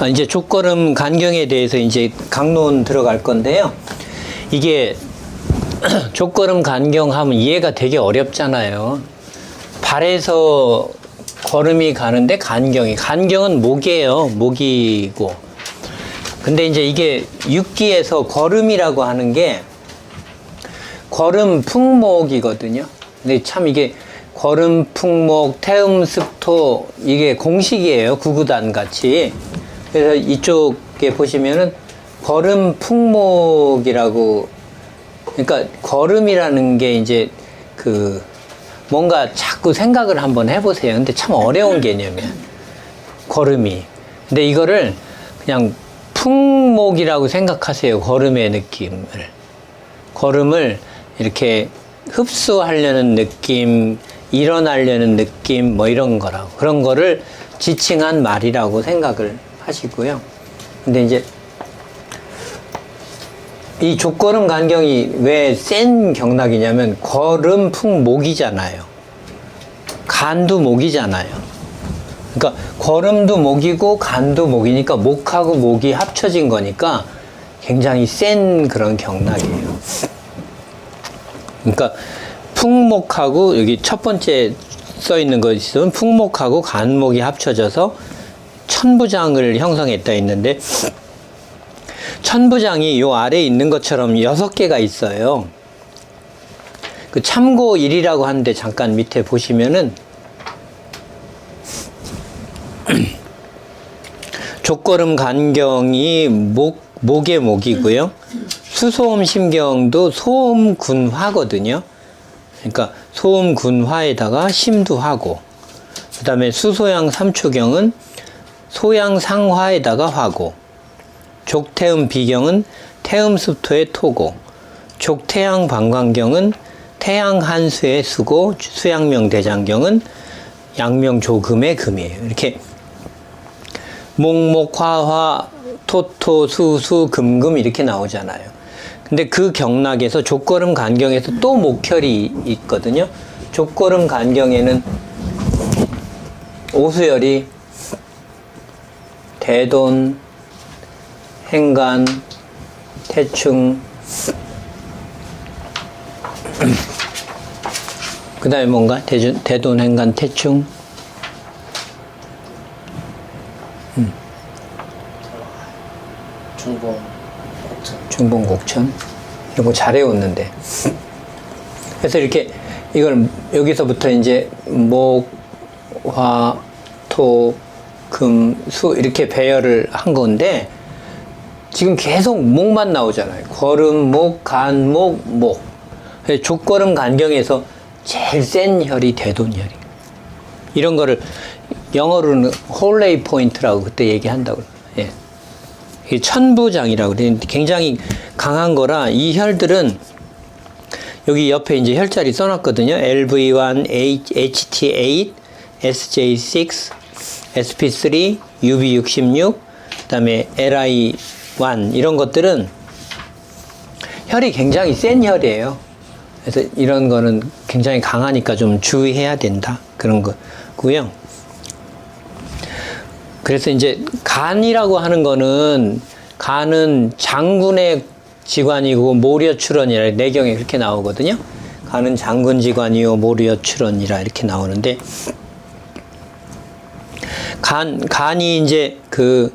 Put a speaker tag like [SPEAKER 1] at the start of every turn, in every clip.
[SPEAKER 1] 이제 족걸음 간경에 대해서 이제 강론 들어갈 건데요. 이게 족걸음 간경하면 이해가 되게 어렵잖아요. 발에서 걸음이 가는데 간경은 목이에요. 목이고. 근데 이제 이게 육기에서 걸음이라고 하는 게 걸음 풍목이거든요. 근데 참 이게 걸음 풍목, 태음 습토 이게 공식이에요. 구구단 같이. 그래서 이쪽에 보시면은 걸음 풍목이라고, 그러니까 걸음이라는 게 이제 그 뭔가 자꾸 생각을 한번 해보세요. 근데 참 어려운 개념이야. 걸음이. 근데 이거를 그냥 풍목이라고 생각하세요. 걸음의 느낌을. 걸음을 이렇게 흡수하려는 느낌, 일어나려는 느낌, 뭐 이런 거라고. 그런 거를 지칭한 말이라고 생각을 하시고요. 근데 이제 이 족걸음 간경이 왜 센 경락이냐면 걸음 풍목이잖아요. 간도 목이잖아요. 그러니까 걸음도 목이고 간도 목이니까 목하고 목이 합쳐진 거니까 굉장히 센 그런 경락이에요. 그러니까 풍목하고 여기 첫 번째 써 있는 거 있으면 풍목하고 간목이 합쳐져서 천부장을 형성했다 했는데, 천부장이 요 아래에 있는 것처럼 6개가 있어요. 그 참고 1이라고 하는데 잠깐 밑에 보시면은 족걸음 간경이 목의 목이고요. 수소음 심경도 소음 군화거든요. 그러니까 소음 군화에다가 심도 화고, 그 다음에 수소양 삼초경은 소양 상화에다가 화고, 족태음 비경은 태음 습토의 토고, 족태양 방광경은 태양 한수의 수고, 수양명 대장경은 양명 조금의 금이에요. 이렇게 목목화화 토토 수수 금금 이렇게 나오잖아요. 근데 그 경락에서 족걸음 간경에서 또 목혈이 있거든요. 족걸음 간경에는 오수열이 대돈, 행간, 태충, 그 다음에 뭔가? 대돈, 행간, 태충, 중봉, 곡천. 이런 거 잘 외웠는데. 그래서 이렇게 이걸 여기서부터 이제 목, 화, 토, 금, 수 이렇게 배열을 한 건데, 지금 계속 목만 나오잖아요. 걸음, 목, 간, 목. 족걸음 간경에서 제일 센 혈이 대돈혈이. 이런 거를 영어로는 홀레이 포인트라고 그때 얘기한다고. 예. 이게 천부장이라고 그러는데 굉장히 강한 거라, 이 혈들은 여기 옆에 이제 혈자리 써놨거든요. LV1, HT8, SJ6, SP3, UB66, 그 다음에 LI1 이런 것들은 혈이 굉장히 센 혈이에요. 그래서 이런 거는 굉장히 강하니까 좀 주의해야 된다. 그런 거고요. 그래서 이제 간이라고 하는 거는, 간은 장군의 지관이고 모려출원이라 내경에 그렇게 나오거든요. 간은 장군지관이요 모려출원이라 이렇게 나오는데, 간이 이제 그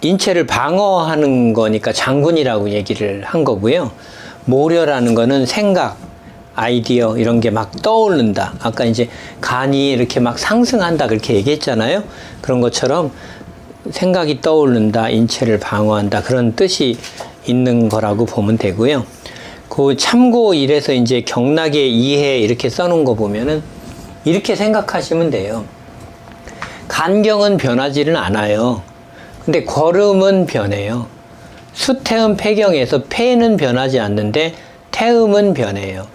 [SPEAKER 1] 인체를 방어하는 거니까 장군이라고 얘기를 한 거고요. 모려라는 거는 생각, 아이디어 이런 게 막 떠오른다. 아까 이제 간이 이렇게 막 상승한다 그렇게 얘기했잖아요. 그런 것처럼 생각이 떠오른다, 인체를 방어한다, 그런 뜻이 있는 거라고 보면 되고요. 그 참고 1에서 이제 경락의 이해 이렇게 써놓은 거 보면은 이렇게 생각하시면 돼요. 간경은 변하지는 않아요. 근데 걸음은 변해요. 수태음 폐경에서 폐는 변하지 않는데 태음은 변해요.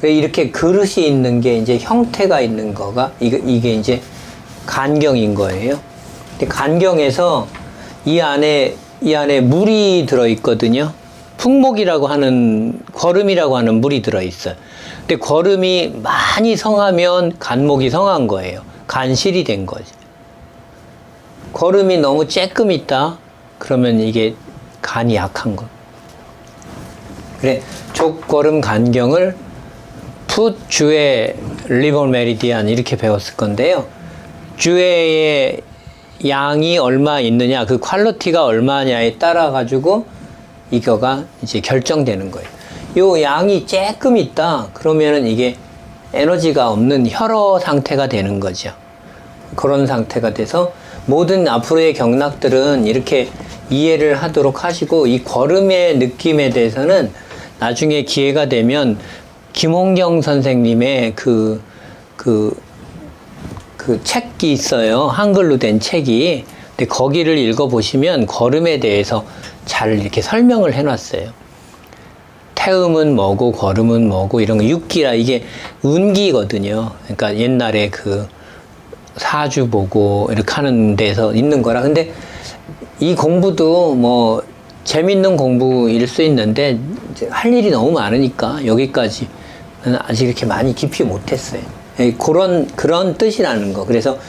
[SPEAKER 1] 이렇게 그릇이 있는 게 이제 형태가 있는 거가 이게 이제 간경인 거예요. 근데 간경에서 이 안에 물이 들어 있거든요. 풍목이라고 하는, 걸음이라고 하는 물이 들어 있어요. 근데 걸음이 많이 성하면 간목이 성한 거예요. 간실이 된 거죠. 거름이 너무 쬐끔 있다. 그러면 이게 간이 약한 거. 그래, 족거름 간경을 풋 주의 리버 메리디안 이렇게 배웠을 건데요. 주의 양이 얼마 있느냐, 그 퀄리티가 얼마냐에 따라 가지고 이거가 이제 결정되는 거예요. 요 양이 쬐끔 있다. 그러면은 이게 에너지가 없는 혈어 상태가 되는 거죠. 그런 상태가 돼서 모든 앞으로의 경락들은 이렇게 이해를 하도록 하시고, 이 거름의 느낌에 대해서는 나중에 기회가 되면 김홍경 선생님의 그 책이 있어요. 한글로 된 책이. 근데 거기를 읽어보시면 거름에 대해서 잘 이렇게 설명을 해놨어요. 태음은 뭐고, 거름은 뭐고, 이런 거, 육기라, 이게 운기거든요. 그러니까 옛날에 그 사주 보고 이렇게 하는 데서 있는 거라. 근데 이 공부도 뭐 재밌는 공부일 수 있는데 이제 할 일이 너무 많으니까 여기까지 아직 이렇게 많이 깊이 못했어요. 그런 뜻이라는 거. 그래서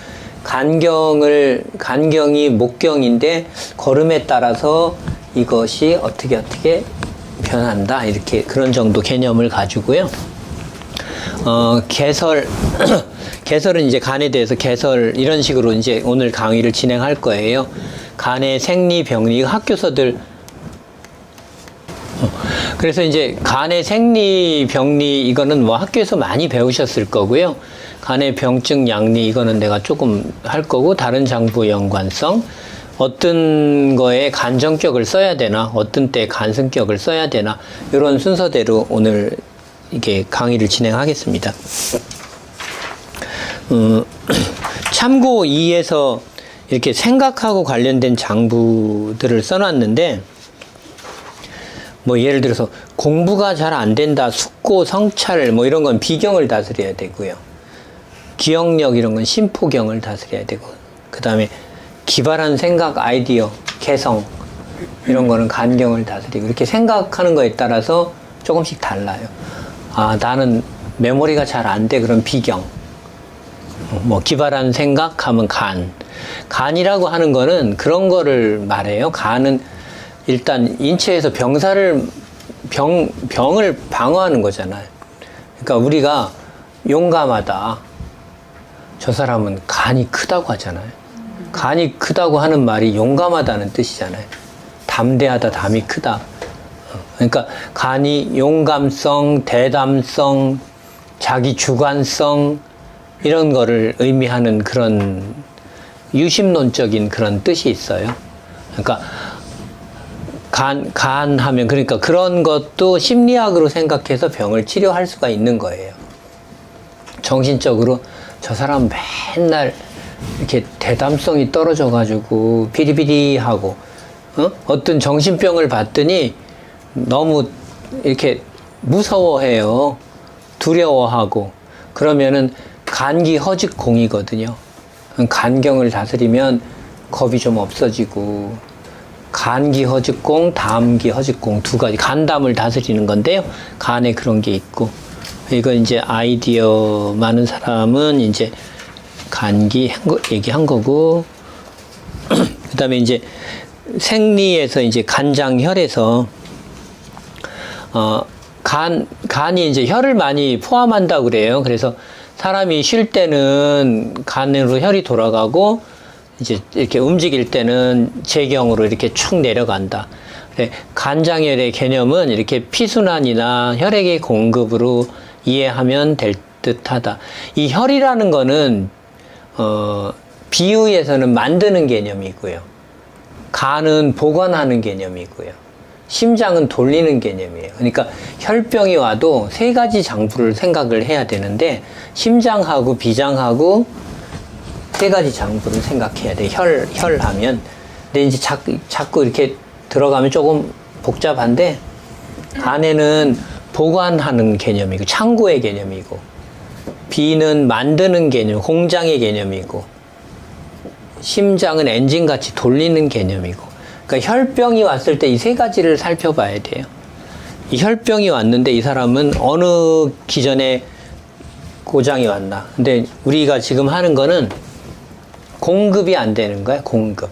[SPEAKER 1] 간경이 목경인데 거름에 따라서 이것이 어떻게 변한다. 이렇게 그런 정도 개념을 가지고요. 개설은 이제 간에 대해서 이런 식으로 이제 오늘 강의를 진행할 거예요. 간의 생리, 병리, 학교서들. 그래서 이제 간의 생리, 병리, 이거는 뭐 학교에서 많이 배우셨을 거고요. 간의 병증, 양리, 이거는 내가 조금 할 거고, 다른 장부의 연관성, 어떤 거에 간정격을 써야 되나, 어떤 때 간승격을 써야 되나, 이런 순서대로 오늘 이게 강의를 진행하겠습니다. 참고 2에서 이렇게 생각하고 관련된 장부들을 써놨는데, 뭐 예를 들어서 공부가 잘 안 된다, 숙고, 성찰, 뭐 이런 건 비경을 다스려야 되고요. 기억력 이런 건 심포경을 다스려야 되고, 그 다음에 기발한 생각, 아이디어, 개성 이런 거는 간경을 다스리고, 이렇게 생각하는 거에 따라서 조금씩 달라요. 아, 나는 메모리가 잘 안 돼, 그럼 비경. 뭐 기발한 생각하면 간이라고 하는 거는 그런 거를 말해요. 간은 일단 인체에서 병을 방어하는 거잖아요. 그러니까 우리가 용감하다, 저 사람은 간이 크다고 하잖아요. 간이 크다고 하는 말이 용감하다는 뜻이잖아요. 담대하다, 담이 크다. 그러니까 간이 용감성, 대담성, 자기 주관성 이런 거를 의미하는 그런 유심론적인 그런 뜻이 있어요. 그러니까 간 하면, 그러니까 그런 것도 심리학으로 생각해서 병을 치료할 수가 있는 거예요. 정신적으로 저 사람 맨날 이렇게 대담성이 떨어져가지고 비리비리하고, 어떤 정신병을 봤더니 너무 이렇게 무서워해요. 두려워하고. 그러면은 간기 허직공이거든요. 간경을 다스리면 겁이 좀 없어지고, 간기 허직공, 담기 허직공 두 가지, 간담을 다스리는 건데요. 간에 그런 게 있고, 이거 이제 아이디어 많은 사람은 이제 간기 얘기한 거고, 그 다음에 이제 생리에서 이제 간장혈에서, 간이 이제 혈을 많이 포함한다고 그래요. 그래서 사람이 쉴 때는 간으로 혈이 돌아가고, 이제 이렇게 움직일 때는 제경으로 이렇게 쭉 내려간다. 간장혈의 개념은 이렇게 피순환이나 혈액의 공급으로 이해하면 될 듯하다. 이 혈이라는 거는 비유에서는 만드는 개념이고요. 간은 보관하는 개념이고요. 심장은 돌리는 개념이에요. 그러니까 혈병이 와도 세 가지 장부를 생각을 해야 되는데, 심장하고 비장하고 세 가지 장부를 생각해야 돼. 혈하면. 근데 이제 자꾸 이렇게 들어가면 조금 복잡한데, 간에는 보관하는 개념이고, 창고의 개념이고, 비는 만드는 개념, 공장의 개념이고, 심장은 엔진같이 돌리는 개념이고. 그러니까 혈병이 왔을 때 이 세 가지를 살펴봐야 돼요. 이 혈병이 왔는데 이 사람은 어느 기전에 고장이 왔나. 근데 우리가 지금 하는 거는 공급이 안 되는 거야, 공급.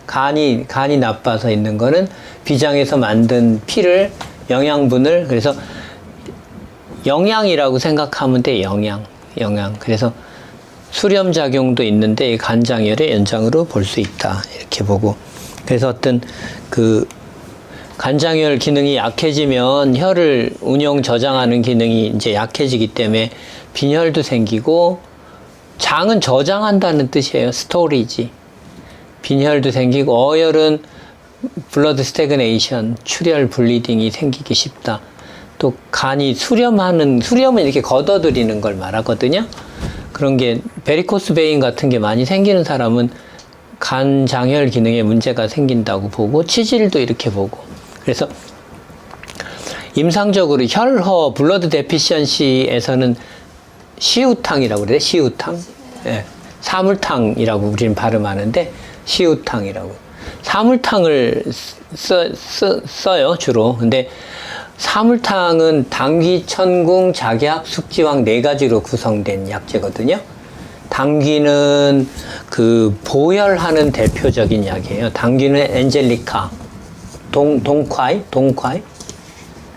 [SPEAKER 1] 간이 나빠서 있는 거는 비장에서 만든 피를, 영양분을, 그래서 영양이라고 생각하면 돼, 영양. 그래서 수렴 작용도 있는데 간장열의 연장으로 볼 수 있다. 이렇게 보고. 그래서 어떤 그 간장열 기능이 약해지면 혈을 운용 저장하는 기능이 이제 약해지기 때문에 빈혈도 생기고, 장은 저장한다는 뜻이에요. 스토리지. 빈혈도 생기고, 어혈은 블러드 스태그네이션, 출혈 블리딩이 생기기 쉽다. 또 간이 수렴은 이렇게 걷어들이는 걸 말하거든요. 그런 게 베리코스 베인 같은 게 많이 생기는 사람은 간장혈 기능에 문제가 생긴다고 보고, 치질도 이렇게 보고. 그래서 임상적으로 혈허 블러드 데피션시에서는 시우탕이라고 그래요. 시우탕. 예. 사물탕이라고 우리는 발음하는데 시우탕이라고. 사물탕을 써요, 주로. 근데 사물탕은 당귀, 천궁, 작약, 숙지황 네 가지로 구성된 약재거든요. 당귀는 그 보혈하는 대표적인 약이에요. 당귀는 엔젤리카, 동콰이?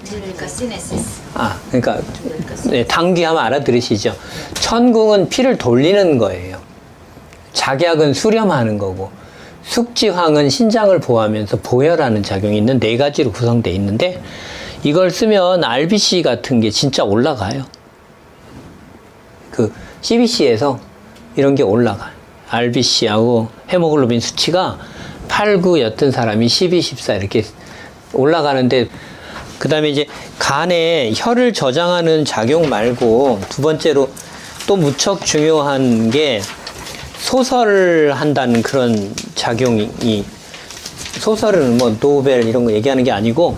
[SPEAKER 2] 엔젤리카 시네시스.
[SPEAKER 1] 그러니까 네, 당귀 하면 알아들으시죠? 천궁은 피를 돌리는 거예요. 작약은 수렴하는 거고, 숙지황은 신장을 보호하면서 보혈하는 작용이 있는 네 가지로 구성되어 있는데, 이걸 쓰면 RBC 같은 게 진짜 올라가요. 그 CBC에서 이런 게 올라가요. RBC하고 헤모글로빈 수치가 8, 9였던 사람이 12, 14 이렇게 올라가는데, 그 다음에 이제 간에 혈을 저장하는 작용 말고 두 번째로 또 무척 중요한 게 소설한다는 그런 작용이, 소설은 뭐 노벨 이런 거 얘기하는 게 아니고,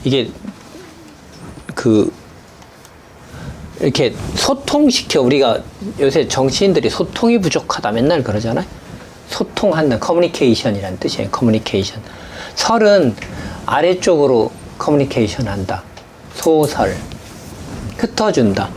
[SPEAKER 1] 이게 이렇게 소통시켜. 우리가 요새 정치인들이 소통이 부족하다 맨날 그러잖아요. 소통한다, 커뮤니케이션이라는 뜻이에요. 커뮤니케이션. 설은 아래쪽으로 커뮤니케이션 한다. 소설. 흩어준다.